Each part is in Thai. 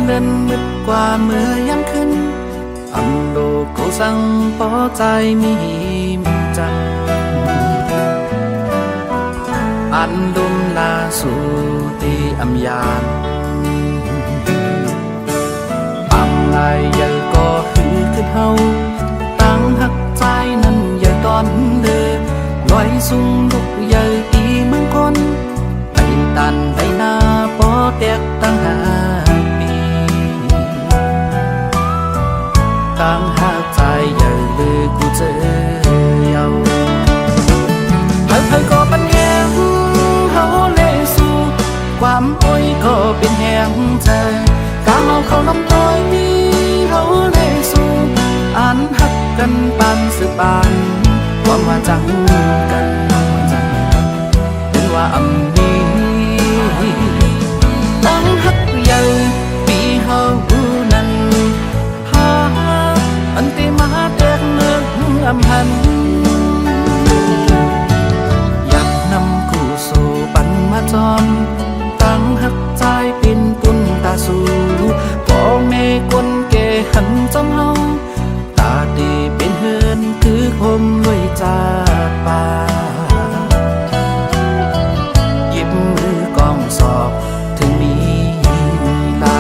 เดินมืดกว่าเมื่อยังขึ้นอำโลกเขาสั่งปอใจมีจังอันดุมลาสู่ตีอำยานปังลายใหญ่ก็คือเฮาตั้งหักใจนั้นใหญ่ตอนเดินลอยสูงลุกใหญ่ตีเมืองคนไปตันไปหน้าปอแตกตั้งหาปีตั้งหักใจใหญ่เลยกูเจอเยาเธอก็เป็นแหงเฮาเลยสู่ความโอยก็เป็นแหงใจการเอาเขาลำต้อยเฮาเลยสู่อ่านหักกันปานสืบปานความว่าจังกันเป็นว่าอำนี้ตั้งหักใหญ่ปีเฮานั้นหาอันติมาแตกเนื้ออำหันอยากนำคู่สู่ปันมาจอมตั้งหักใจเป็นปุ่นตาสู่พ่อแม่คนแก่หันจำเฮาตาดีเป็นเฮือนคือคมด้วยจากป่าหยิบมือกองสอบถึงมีลา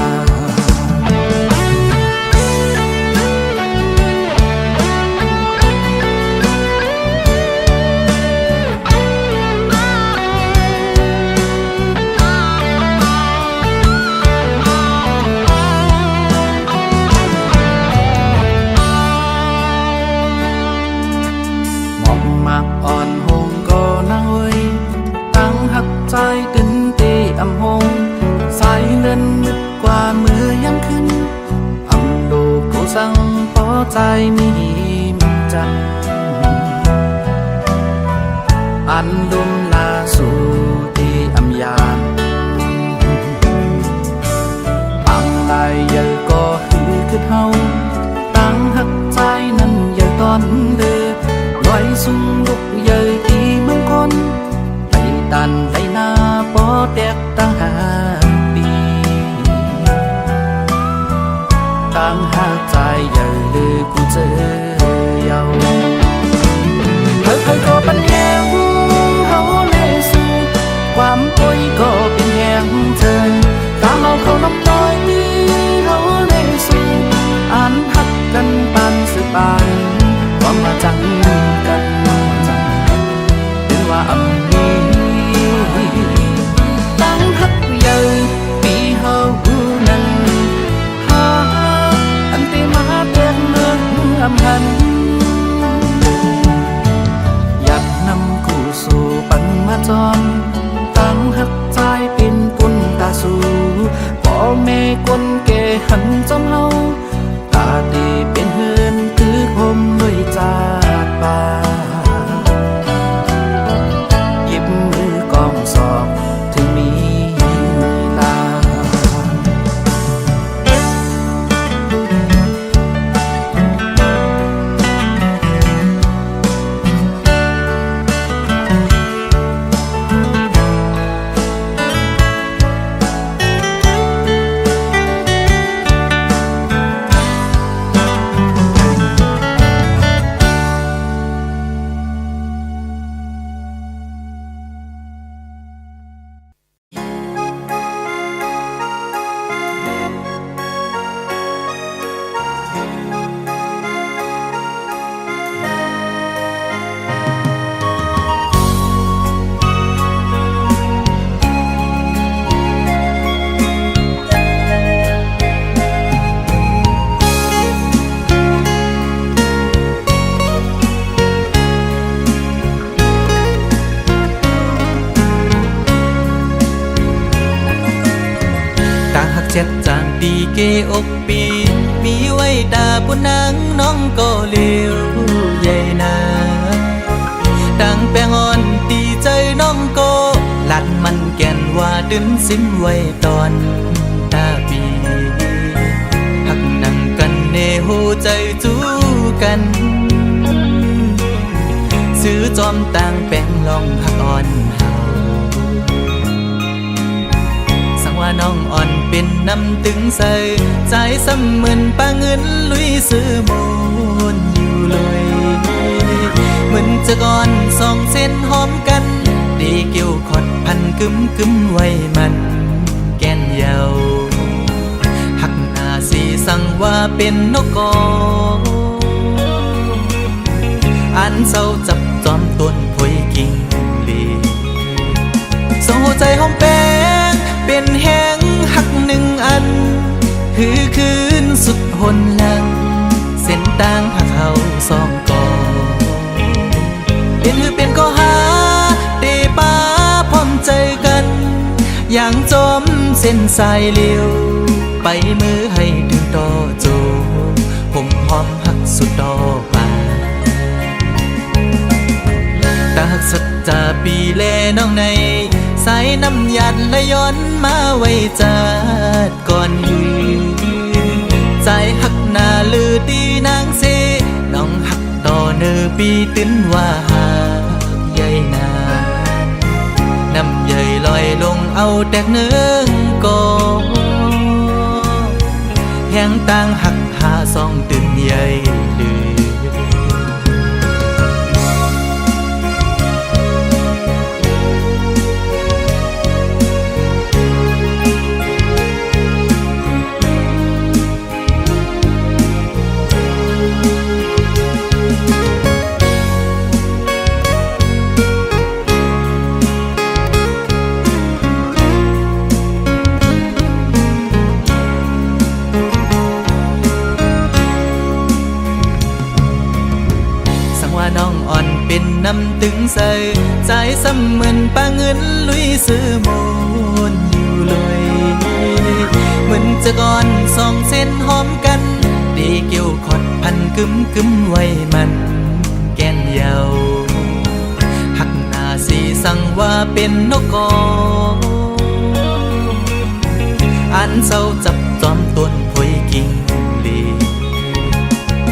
อ่อนหงก็นั่งเว้ยตั้งหักใจตึนตีอำหงสายเดินมืดกว่าเมื่อยังขึ้นอำโลกเขาสั่งปอใจมีจังอันดุมลาสู่ตีอำยานปังลายใหญ่ก็คือเฮาตั้งหักใจนั้นใหญ่ตอนเดินลอยสูงลุกใหญ่ตีเมืองคนไปตันไปหน้าปอแตกตั้งหาปีตั้งหาใจใหญ่เลยกูเจอเยาเธอก็เป็นแหงเฮาเลยสู่ความโอยก็เป็นแหงเธอตามเอาเขาน้ำต้อยเฮาเลยสู่อ่านหักกันปานสืบปานความมาจังกันเป็นว่าอำนี้ตั้งหักใหญ่ปีเฮานั้นหาอันติมาแตกเนื้ออำหันอยากนำคู่สู่ปันมาจอมตั้งหักใจเป็นปุ่นตาสู่พ่อแม่คนแก่หันจำเฮาตาดีเป็นเฮือนคือคมด้วยจากป่าหยิบมือกองสอบถึงมีลาเจ็ดจางปีเกอกปีมีไว้ตาปุนางน้องก็เลี้ยวใหญ่นาดังแปงอ่อนตีใจน้องก็ลัดมันแก่นว่าดึงสิ้นไว้ตอนตาปีหักนั่งกันเนหูใจจูกัน ซื้อจอมต่างแปลงลองหักอ่อนเฮาสัง ว่าน้องอ่อนเป็นน้ำตึงใสใจซ้ำเหมือนปลาเงินลุยซื้อมูนอยู่เลยเหมือนจะก่อนสองเส้นหอมกันดีเกี่ยวขอดพันกึมไว้มันแก่นเยาหักหน้าสีสั่งว่าเป็นนกกออันเศร้าจับจอมต้นพวยกิ่งลีโซ่ใจหอมแป้งเป็นแห้งหักหนึ่งอันคือคืนสุดหนหลังเส้นต่างหักเขาสองกอเป็นก็หาเตป้าพร้อมใจกันอย่างจมเส้นสายเลี้ยวไปมือให้ถึงต่อโจผมหอมหักสุดดอกมาตาหักสัจจาปีแลน้องในสายน้ำยัดและย้อนมาไว้จัดก่อนยืนใจหักหน้าลือตีนางเสน้องหักต่อเนอปีตื้นว่าหาใหญ่นาน้ำใหญ่ลอยลงเอาแตกเนื้อกอแห้งต่างหักหาสองตื่นใหญ่ลือน้องอ่อนเป็นน้ำตึงใสใจซ้ำเหมือนปลาเงินลุยซื้อมูนอยู่เลยเหมือนจะก่อนสองเส้นหอมกันดีเกี่ยวขอดพันกึมไว้มันแก่นเยาหักหน้าสีสั่งว่าเป็นนกกออันเศร้าจับจอมต้นพวยกิ่งลี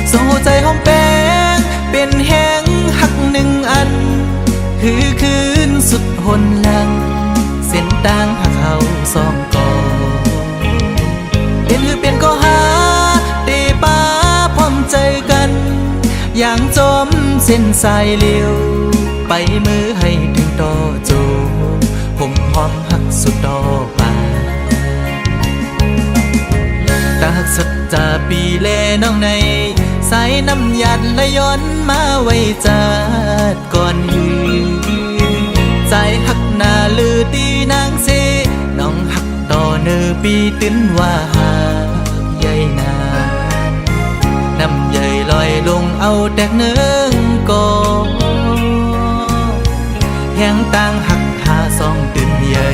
โซ่ใจหอมแป้งเป็นแห้งหักหนึ่งอันคือคืนสุดหนหลังเส้นต่างหักเขาสองกอเป็นก็หาเตป้าพร้อมใจกันอย่างจมเส้นสายเลี้ยวไปมือให้ถึงต่อโจผมหอมหักสุดดอกมาตาหักสัจจาปีแลน้องในสายน้ำยัดและย้อนมาไว้จัดก่อนยืนใจหักหน้าลือตีนางเสน้องหักต่อเนอปีตื้นว่าหาใหญ่นาน้ำใหญ่ลอยลงเอาแตกเนื้อกอแห้งต่างหักหาสองตื่นใหญ่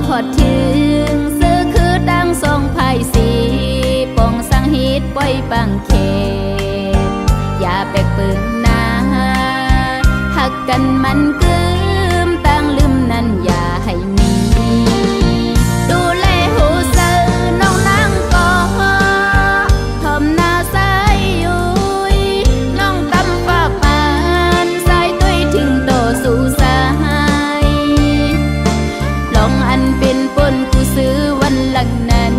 ขอถึงซื้อคือดังทรงไพ่สีปองสังฮิตปล่อยปังเขตอย่าแปลกเปิงนาหักกันมันกึมตั้งลืมนั้นอย่าให้มีดูแลหูเสือน้องนางก่อทอมหน้าสายยุยน้องตำฝากปานสายตุ้ยทิ้งโตสู่สายลองอันเป็นปนกูซื้อวันหลังนั้น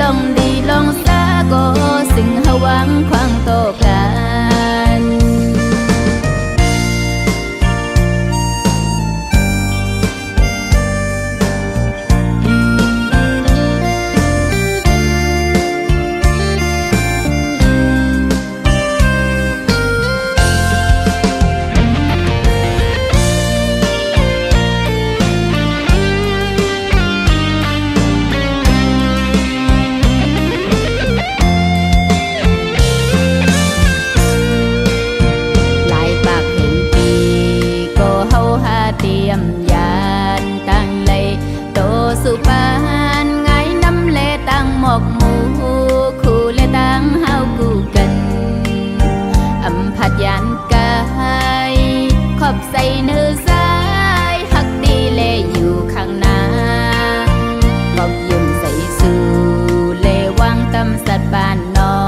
ลองดีลองสา อบใส่เนื้อสายหักดีเลอยู่ข้างหน้าบอกยุ่มใส่สู่เลวางตำสัตว์บ้านน้อ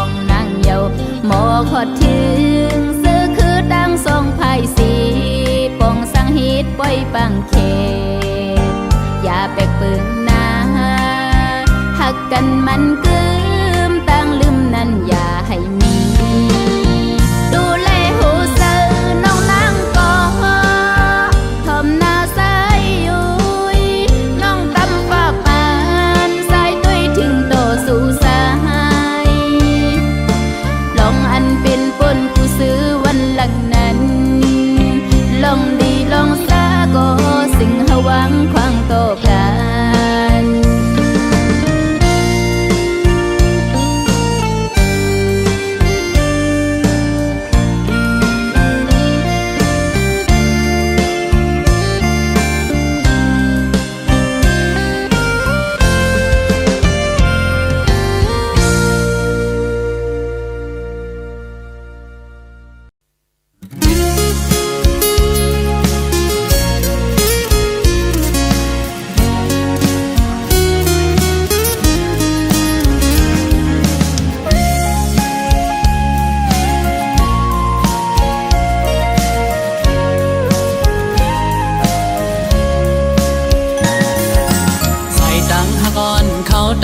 งนางเยาหมอขอถึงซื้อคือดังทรงไพ่สีปองสังหิตปล่อยปังเขตอย่าแปลกปึงนาหักกันมันกึมตั้งลืมนั้นอย่าให้มีดูแลหูเสือน้องนางก่อทอมหน้าสายยุยน้องตำฝากปานสายตุ้ยถึงโตสู่สายลองอันเป็นปนกูซื้อวันหลังนั้นลองดีลองซาก็สิ่งหวังควางโตกัน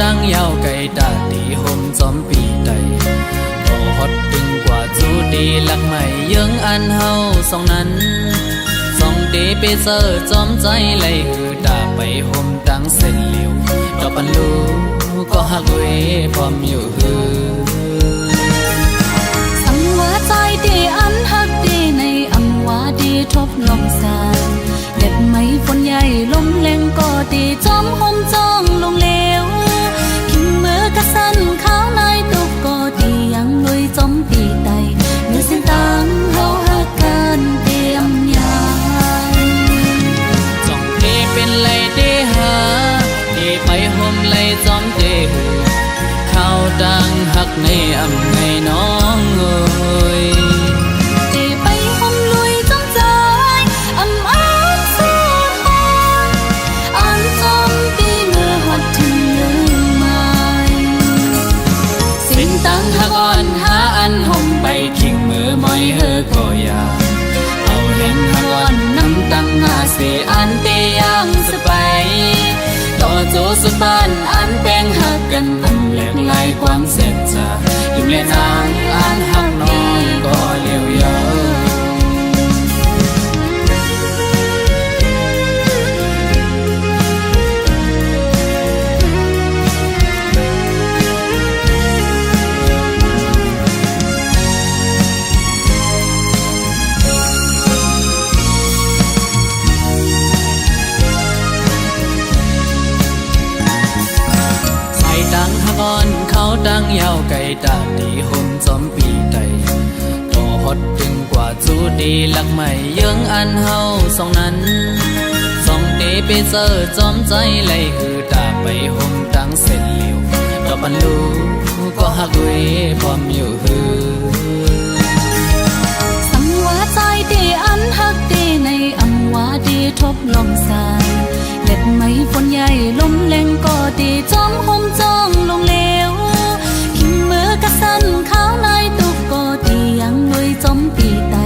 ดังยาวไกลตาตีห่มจอมปีใดบ่ฮอดดึงกว่าจูดีลักใหม่ยังอันเฮาสองนั้นสองเดไปเจอจอมใจไหลหือตาไปห่มดังเส้นเหลียวดอกปันลูก็หักเวพร้อมอยู่หือสังว่าใจดีอันหักดีในอำว่าดีทบลองสานเด็ดไม้ฝนใหญ่ลมแรงก็ดีจอมห่มจ้องลงเลวขิงมือกระสันข้าวในตุกก็ดียังลุยจอมปีไตเนื้อเส้นตังเฮาหักกันเตรียมยางจ้องเทเป็นไหลเดหาเดไปห่มไหลจอมเดหือข้าวดังหักในอำไงน้องเอ้ยอันห่มไปทิ้งมือมอยเฮอก็อยาเอาเห็นหักอ่อนน้ำตั้งหาเสียอันเตยังสไปต่อโจสุบ้านอันแป้งหักกันอันแหลกลายความเสร็จจะอยู่เล่นทางอันหักน้องก็เลี้ยวยาวเขาดังยาวไกลตาดีห่มจอมปีใดต่อฮอดดึงกว่าจูดีลักใหม่ยังอันเฮาสองนั้นสองเดไปเจอจอมใจไหลหือตาไปห่มดังเส้นเหลียวดอกปันลูก็หักเวพร้อมอยู่หือสังว่าใจดีอันหักดีในอำว่าดีทบลมสายเด็ดไม้ฝนใหญ่ลมแรงก็ดีจอมห่มจ้องลงเลวขิงมือกระสันข้าวในตุกก็ดียังลุยจอมปีไต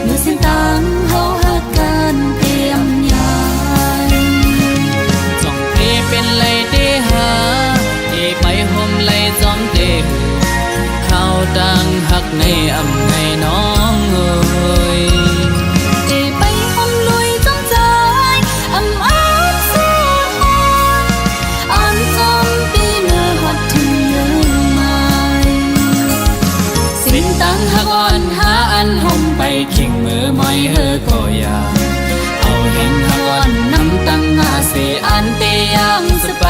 เมื่อเส้นตังเฮาหักกันเตรียมยางจ้องเทเป็นไหลเดหาเดไปห่มไหลจอมเดหือข้าวดังหักในอำไงน้องเอ้ยหักอ่อนหาอันห่มไปขิงมือมอยเฮอก็อยาเอาเห็นหักอ่อนน้ำตั้งหาเสียอันเตยังสไป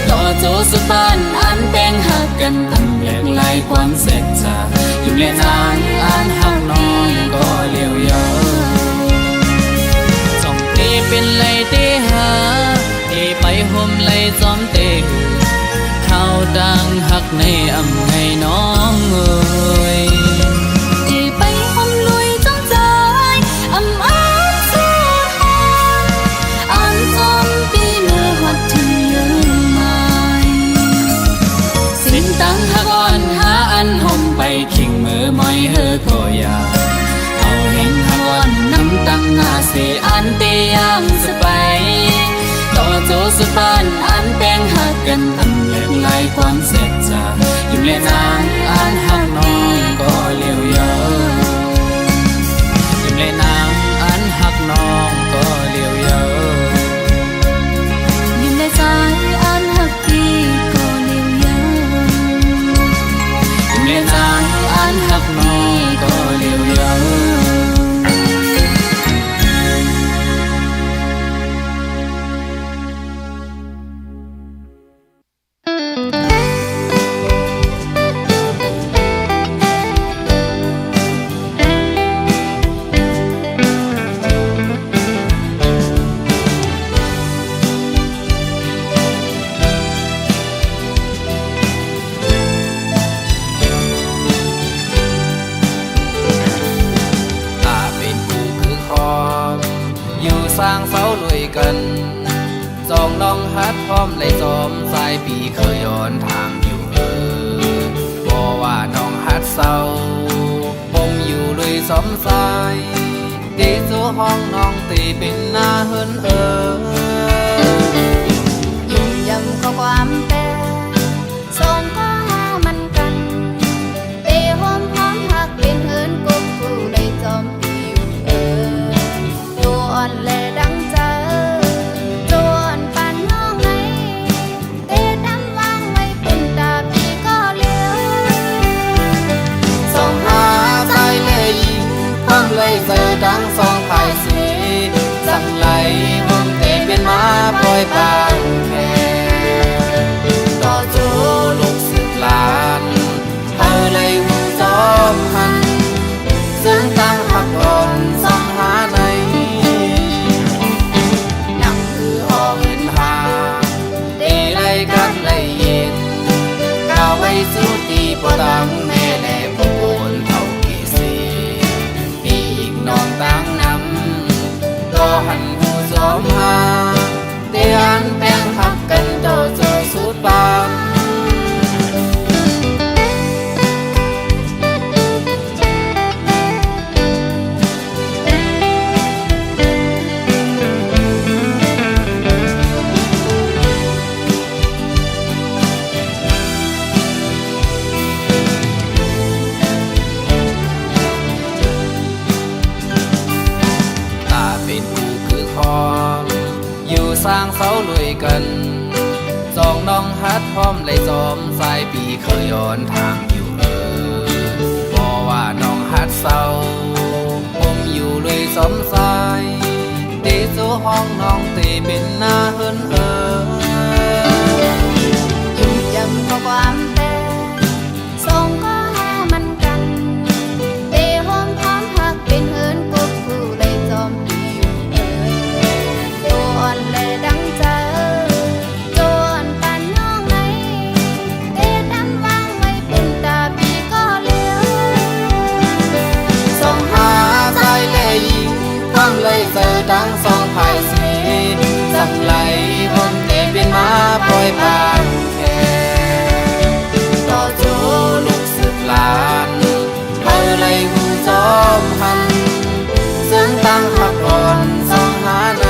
ต่อโจสุบ้านอันแป้งหักกันอันแหลกลายความเสร็จจะอยู่เล่นทางอันหักน้องก็เลี้ยวยาวจ้องเตเป็นไหลเตหาเตไปห่มไหลจอมเตหือข้าวดังหักในอำไงน้องเอ้ยดีไปห่มลุยจ้องใจ เตียงสไปต่อโจสุดบ้านอันแป้งหักกันทำเล็กลายความเสียใจยิ้มเล่นางอันหักน้องก็เลี้ยวเยอะยิ้มเล่นางอันหักน้องก็เลี้ยวเยอะยิ้มเล่นใจอันหักพี่ก็เลี้ยวเยอะยิ้มเล่นนางอันหักน้องก็เลี้ยวเยอะสร้างเสาลุยกันจองน้องฮัดพร้อมเลยจอมสายปีเคยย้อนทางอยู่บอกว่าน้องฮัดเศร้าปมอยู่เลยสมสายตีสู่ห้องน้องตีเป็นหน้าเฮินยุ่งยำข้อความแปลส่งก็หามันกันตีหอมหอมหักเป็นเฮินกุ๊กกูเลยจอมปีอยู่ตัวอ่อนแลดังเจอจวนปันน้องไหนเตะดำวางไว้เป็นตาพี่ก็เลี้ยวส่งหาใจเลยยิงพังเลยเจอดังสองภายสีสั่งไหลผมเตะเป็นมาปล่อยปานแค่ต่อโจลูกสึกลานเธอเลยหูจอมหันซึ่งตั้งหักอ่อนส่องหาในสุตีปดังแม่แลผู้คนเท่ากี่สีปีอีกน้องตั้งนำก็หันหูจอมหาเตียนแป้งหักกันโตโจสุดบางสร้างเสาลุยกันจองน้องฮัดพร้อมเลยจอมสายปีเคยย้อนทางอยู่บอกว่าน้องฮัดเศร้าผมอยู่เลยสมสายตีสู่ห้องน้องตีเป็นหน้าเฮินยุ่งยำข้อความแปลส่งก็หามันกันตีหอมพร้อมหักเป็นเฮินกุ๊กกูเลยจอมปีตัวอ่อนแลดังเจอจวนปันน้องไหนเตะดำวางไว้เป็นตาพี่ก็เลี้ยวส่งหาใจเลยยิงพังเลยเจอดังสองภายสีสั่งไหลผมเตะเป็นมาปล่อยปานแค่ต่อโจลูกสึกลานเธอเลยหูจอมหันซึ่งตั้งหักอ่อนส่องหาใน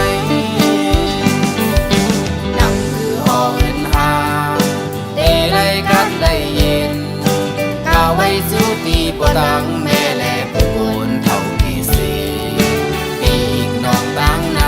สุตีปดังแม่แลผู้คนเท่ากี่สีปีกน้องตั้งน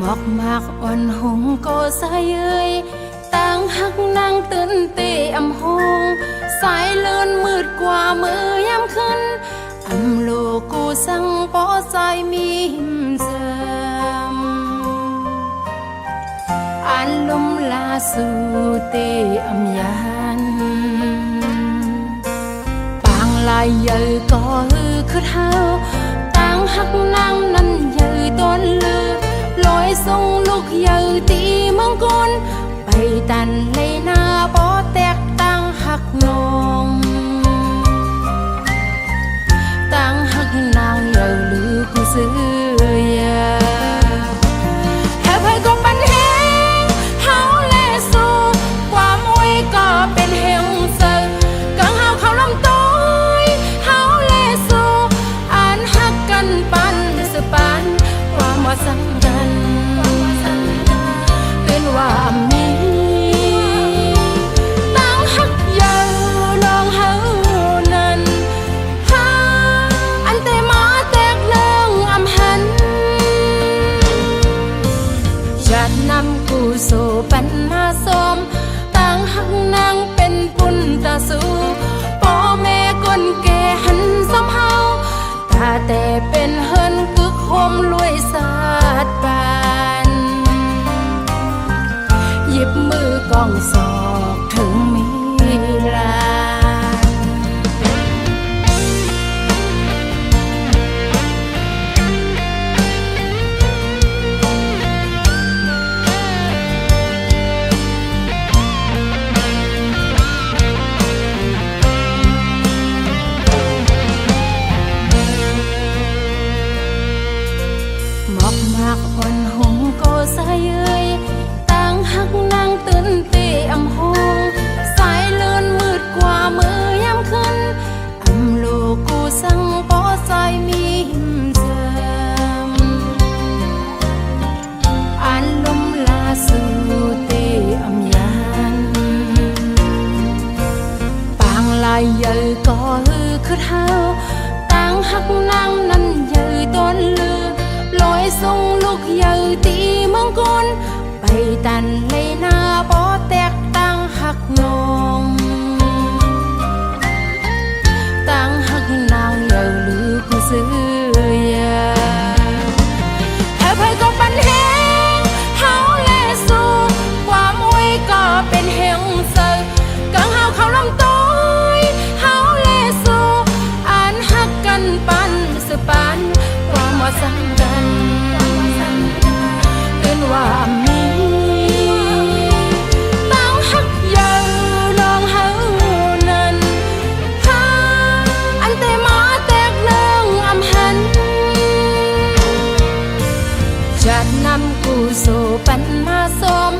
หมอกมากอ่อนหงก็สายเอ้ยต่างหักนางตื่นเตะอำหงสายเลื่อนมืดกว่ามือยามขึ้นอำโลกูสั่งปอใจมีหิมเสมอันลมลาสู่เตะอำยันปางลายเยอะก็คือเท้าต่างหักนางนั้นเยอะต้นลือลอยส่งลูกเยอะตีเมืองกนไปตันเลยหน้าบ่แตกต่างหักนองต่างหักนางเยอะลือกูซื้อยาแค่เพื่อก็ปันแหงเฮาแลสู้ความอวยก็เป็นเฮงเสือกังเฮาเขาลำต้อยเฮาแลสู้อ่านหักกันปันสปันความว่าสำคัญเป็นว่ามีตั้งหักยาวลองเฮานั้นหาอันแต่มาแตกเลื่องอำหันจะนำกูสู่ปัญหาสมตั้งหักนางเป็นปุญตาสู่พ่อแม่คนแก่หันสำเฮาถ้าแต่เป็นเฮินกึกโฮมรวยสาดบานหยิบมือกองศอกถึงมีลาหมอกมากอ่อนหงก็สายเอ้ยต่างหักนางตื่นเตะอำหงสายเลื่อนมืดกว่ามือยามขึ้นอำโลกูสั่งปอใจมีหิมเสมอ่านลมลาสู่เตะอำยันปางลายเยอะก็คือเท้าต่างหักนางนั้นเยอะต้นลือลอยส่งลูกเยอะตีเมืองกนไปตันเลยหน้าบ่แตกต่างหักนองต่างหักนางเยอะลือกูซื้อยาแค่เพื่อก็ปันแหงเฮาแลสู้ความอวยก็เป็นเฮงเสือกังเฮาเขาลำต้อยเฮาแลสู้อ่านหักกันปันสปันความว่าสำคัญเป็นว่ามีตั้งหักยาวลองเฮานั้นหาอันแต่มาแตกเลื่องอำหันจะนำกูสู่ปัญหาสม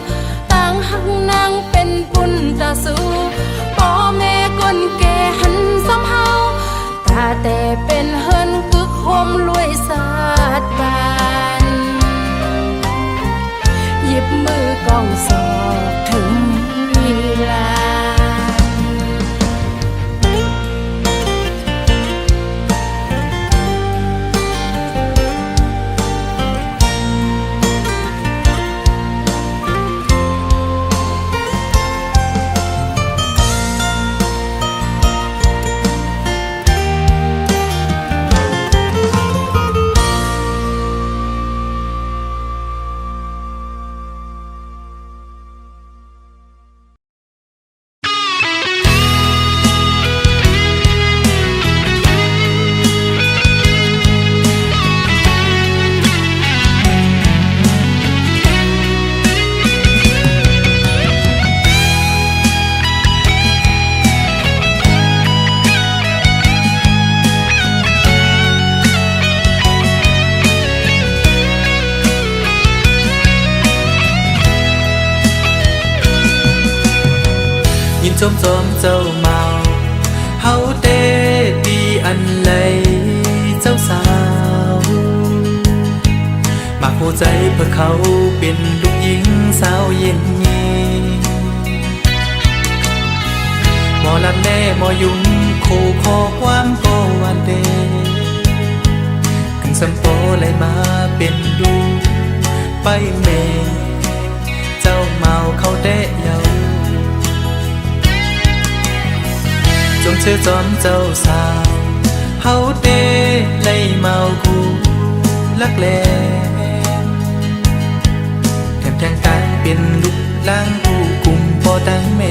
ตั้งหักนางเป็นปุญตาสู่พ่อแม่คนแก่หันสำเฮาถ้าแต่เป็นเฮินกึกโฮมรวยสาดบานหยิบมือกองศอกถึงมีลา จมเจ้าเมาเฮาเตตีอันเลยเจ้าสาวมาคู่ใจเพื่อเขาเป็นลูกหญิงสาวเย็นยีหมอลำแน่หมอยุงคู่ขอความโกวันเดขึ้นสัมโปเลยมาเป็นดู ไปเมเจ้าเมาเขาเดะเยาจงเชื่อจอมเจ้าสาวเฮาเดเลยเมากูลักแลแถมแทงกายเป็นลูกล้างผู้กุมบ่ตั้งเม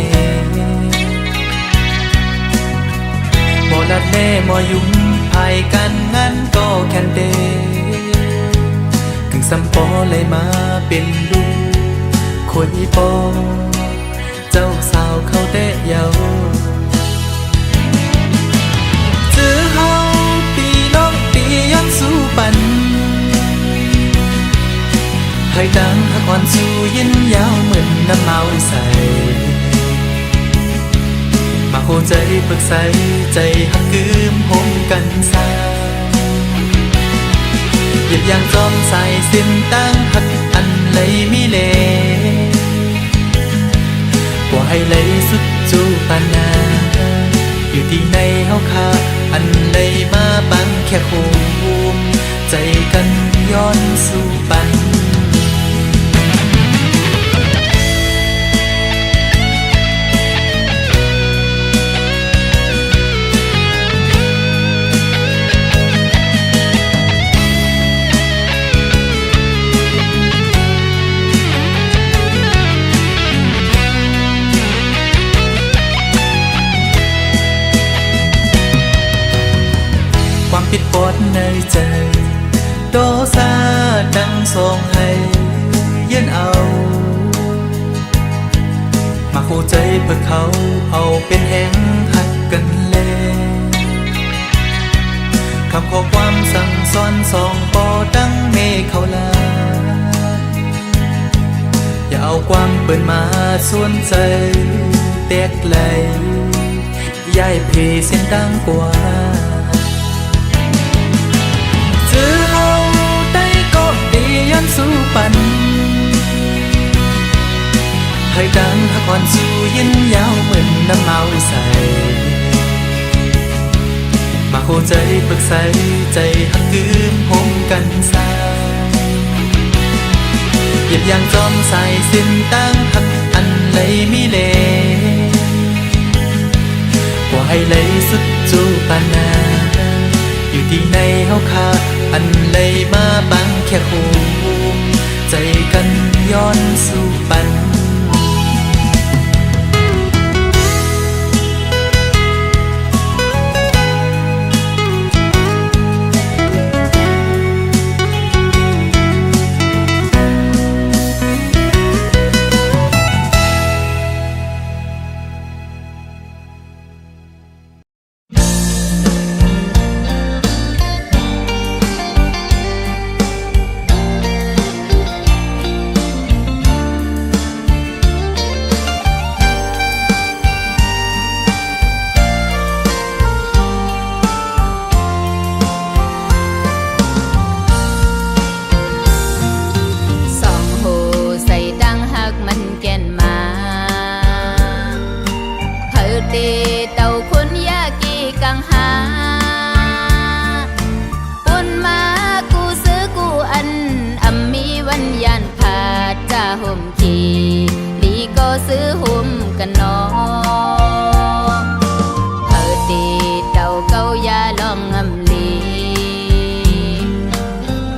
บ่ลัดแน่บ่ยุ่งภายกันงั้นก็แค่นเดถึงสัมปอเลยมาเป็นลูกคอยปอเจ้าสาวเขาเดะเยาจื้อเฮาปีน้องปียังสู้ปันให้ดังหักอ่อนสู้ยินยาวเหมือนน้ำเมาใสมาโคใจปรึกใสใจหักกืมหมกันสาหยิบยางจอมใส่สิ้นตั้งหักอันเลยมีเลกว่าให้เลยสุดจูปานาอยู่ที่ในเฮาคาอันเลยมาบังแค่คูมใจกันย้อนสู่ปันความผิดปดในใจโดซาดังส่งให้เยือนเอามาคู่ใจเพื่อเขาเอาเป็นแห่งหักกันแลคำขอความสั่งสอนสองปอดังเมฆเขาลาอย่าเอาความเปิดมาส่วนใจแตกไหลย้ายเพเส้นดังกว่าจื้อเฮาได้ก็ดียันสู้ปันให้ดังหักอ่อนสู้ยินยาวเหมือนน้ำเมาใสมาโคใจปรึกใสใจหักกืมหมกันสาหยิบยางจอมใส่สิ้นตั้งหักอันเลยมีเลกว่าให้เลยสุดจูปานาอยู่ที่ในเฮาคาอันเลยมาบังแค่คูมใจกันย้อนสู่ปันห่มขี่ลีก็ซื้อห่มกันนอเธอตีเต่าเกายาลองงำลี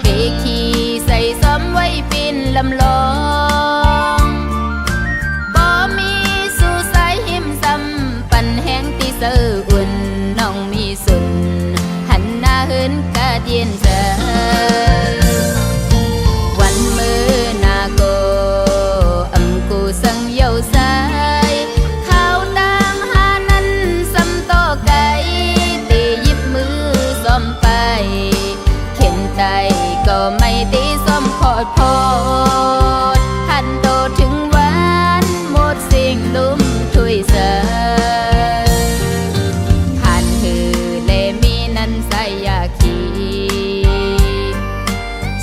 เกขี่ใส่ซ้อมไว้ปีนลำลองบ่มีสู่สายหิมซ้ำปั่นแห้งตีเสืออุ่นน้องมีสุนหันหน้าเหินกาเดียนเจอวันมือนาโกสังเยาสายข้าวดังหานั้นซ้ำต่อไก่ตีหยิบมือซ้อมไปเข็นไตก็ไม่ตีซ้อมขอดพอดหันโตถึงวันหมดสิ่งลุ่มถุยเสอหันหือเลมีนั้นใส่ยาขี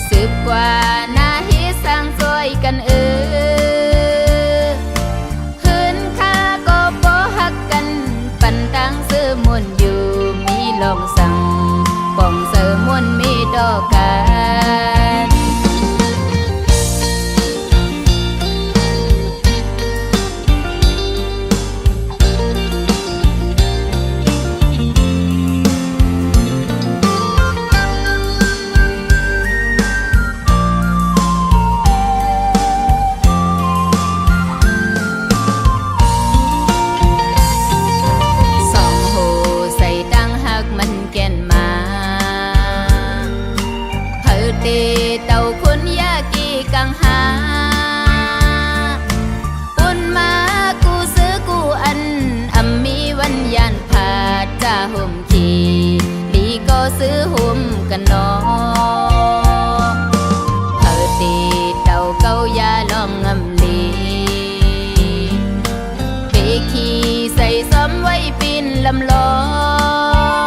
สืบกว่านาฮิสร้างซอยกันตั้งเสื้อมวนอยู่มีลองสั่งป่องเสื้อมวนมีดอกกัน เตเต่าคุณยากีกังหาปุ่นมากูซื้อกูอันมีวันยานผาจ่าห่มขี่ลีก็ซื้อห่มกันนอตีเต่าเก้ายาลองงำลีเปขี่ใส่ซ้อมไว้ปีนลำลอ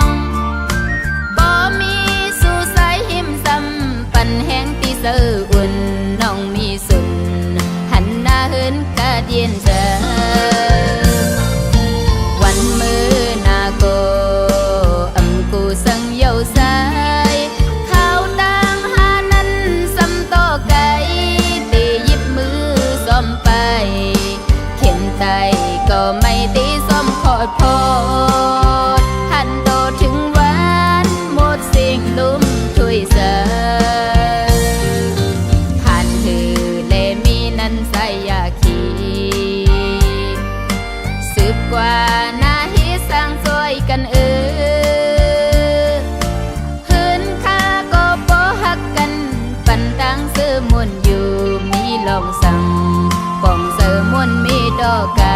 งบ่มีสู่สายหิมซ้ำปั่นแห้งตีเสืออุ่นน้องมีสุนหันหน้าเหินกะเดียนเจอวันมือนาโกกูสังเยาสายข้าวตังหานั้นซ้ำต่อไก่ตีหยิบมือซ้อมไปเข็นไตก็ไม่ตีซ้อมขอดพอดหันโตถึงวันหมดสิ่งลุ่มช่วยเสอผ่านถือเลมีนั้นใส่ยาขีสืบกว่าหน้าฮิสร้างซอยกันปันตังซื้อมวนอยู่มีลองสั่งป่องเสือมวนมีดอกกั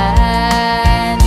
น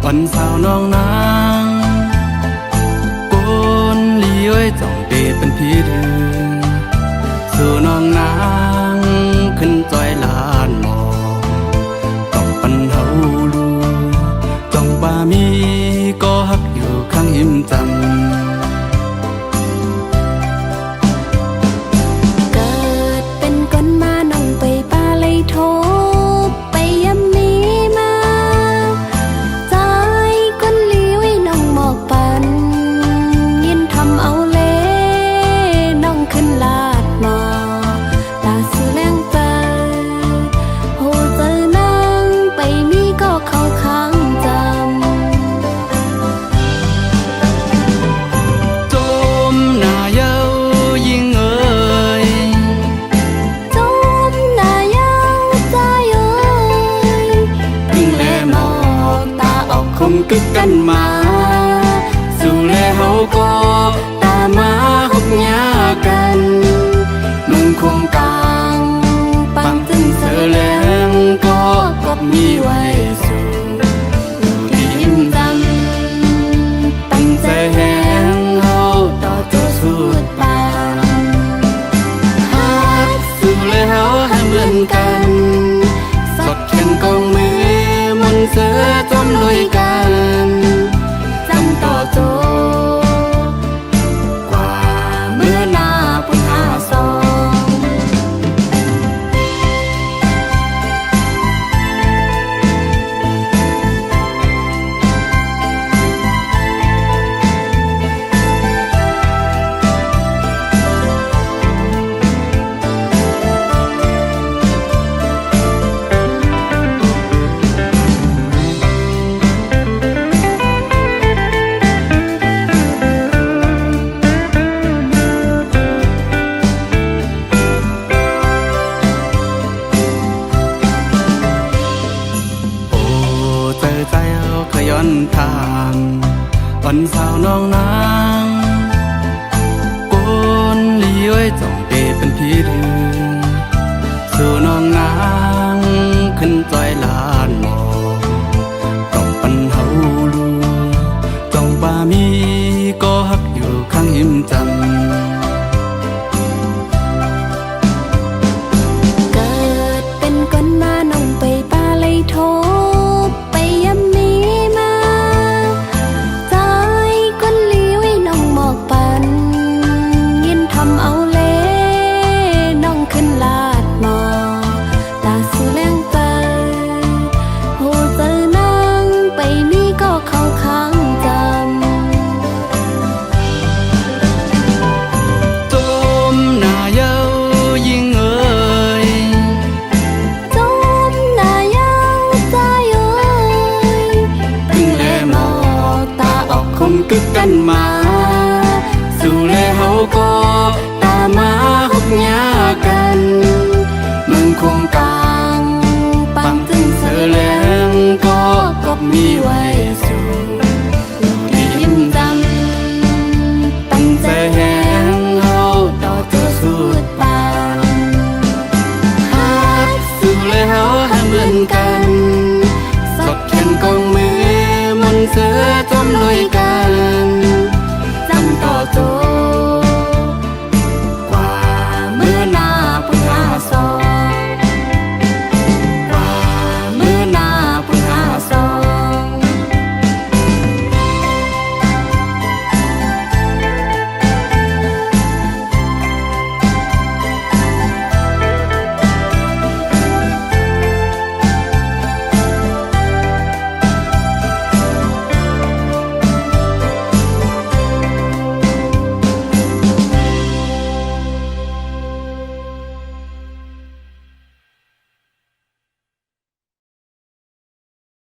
วันสาวน้องนางโกนลีไว้จ้องเดเป็นพี่เดือสู่น้องนางขึ้นจอยลานหมอต้องปันเฮาลูจ้องบ่ามีก็ฮักอยู่ข้างหิมจันเกิดเป็นคนมาน้องไปป่าเลยโทไปยำนี้มาใจคนลี้ไว้น้องหมอกปันยินทำเอาเล่น้องขึ้นลาดหมอตาสูแรงใจโหเจอนางไปมีก็เข้าข้างจำจมหน้าเย้ายิ่งเอ่ยจมหน้าเย้าใจเอ่ยยิ่งแลหมอกตาออกคมกึกกันมาสู่แลเฮาก็ตามาหกหญ้ากันมึงคงกลางปังตึงเธอแรงก็กบมีไว้สู่อยู่ที่หิมจันตั้งใจแหงเฮาต่อตัวสุดปานฮักสู่แลเฮาให้เหมือนกันสดแข่งกองมือมนต์เสือจมลุยกันจำต่อโจกว่าเมื่อหน้าปุ่นหาซองย้อนทางวันสาวน้องนางโกนลีไว้จ้องเดเป็นพี่เดือสู่น้องนางขึ้นจอยลานหมอต้องปันเฮาลูจ้องบ่ามีก็ฮักอยู่ข้างหิมจัน ก็ตามมาหุบยากันมึงคงกลางปังตึงเสือแรงก็มีไว้